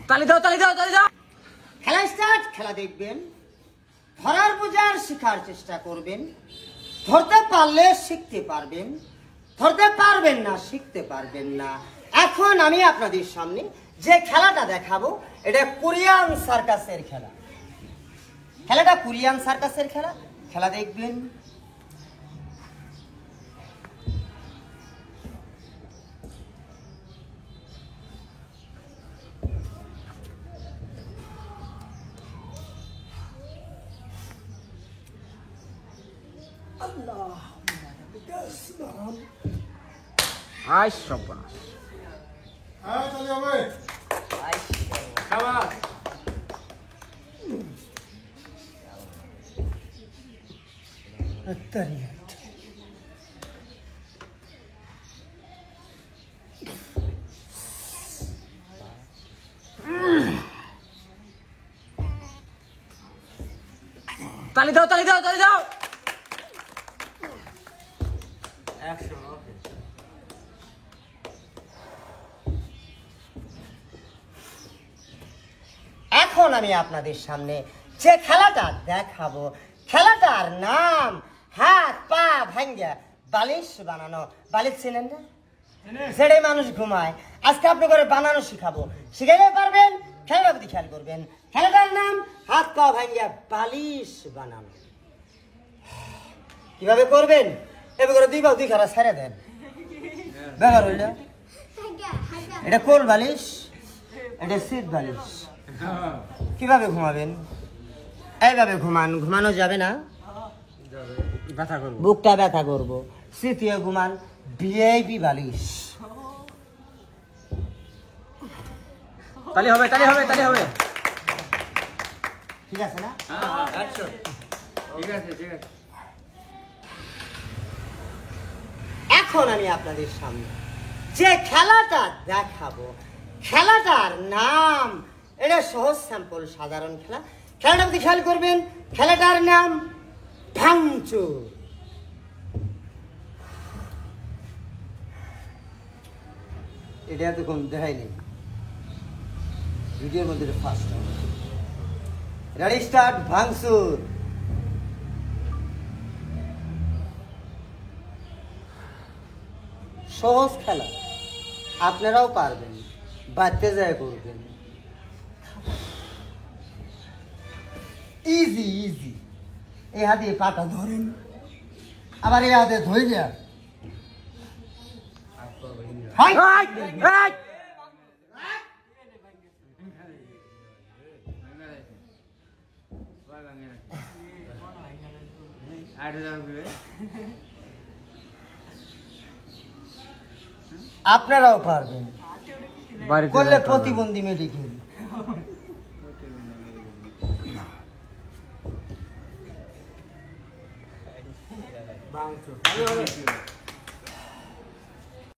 তালি দাও তালি দাও তালি দাও। খেলা স্টার্ট। খেলা দেখবেন, ধরার বোঝার শেখার চেষ্টা করবেন। ধরতে পারলে শিখতে পারবেন, ধরতে পারবেন না শিখতে পারবেন না। এখন আমি আপনাদের সামনে যে খেলাটা দেখাবো এটা কোরিয়ান সার্কাসের খেলা। খেলাটা কোরিয়ান সার্কাসের খেলা। খেলা দেখবেন। আই সর্বনাশ। তালি দাও তালি দাও তালি দাও। এখন আমি আপনাদের সামনে যে খেলাটা দেখাবো খেলাটার নাম হাত পা ভাঙ্গা বালিশ বানানো। বালিশ ছিলেন না, ছেড়ে মানুষ ঘুমায়। আজকে আপনি করে বানানো শিখাবো, শিখাইলে পারবেন। খেলাটা প্রতি খেয়াল করবেন। খেলাটার নাম হাত পা ভাঙ্গা বালিশ বানানো। কিভাবে করবেন? এবার করে দুই পা দুই খারা ছেড়ে দেন। ব্যবহার হইল এটা কোল বালিশ, এটা সিট বালিশ। কিভাবে ঘুমাবেন? এইভাবে ঘুমান। ঘুমানো যাবে না, ব্যথা করব, বুকটা ব্যথা করবো। তৃতীয় ঘুমান ভিআইপি বালিশ। তালি হবে তালি হবে তালি হবে। ঠিক আছে না? ঠিক আছে ঠিক আছে। এখন আমি আপনাদের সামনে যে খেলাটা দেখাবো খেলাটার নাম, এটা সহজ স্যাম্পল সাধারণ খেলা। খেলাটা আপনি খেয়াল করবেন। খেলাটার নাম ভাঙচুর। এটা এতক্ষণ দেখাইনি, ভিডিওর মধ্যে ফার্স্ট। Ready start. ভাঙচুর। সহজ খেলা, আপনারাও পারবেন, বাড়তে যায় করবেন। Easy easy. এই হাতে পাটা ধরেন, আবার এই হাতে ধরে যান। আপনারাও পারবেন, করলে প্রতিবন্ধী মেডিকেল।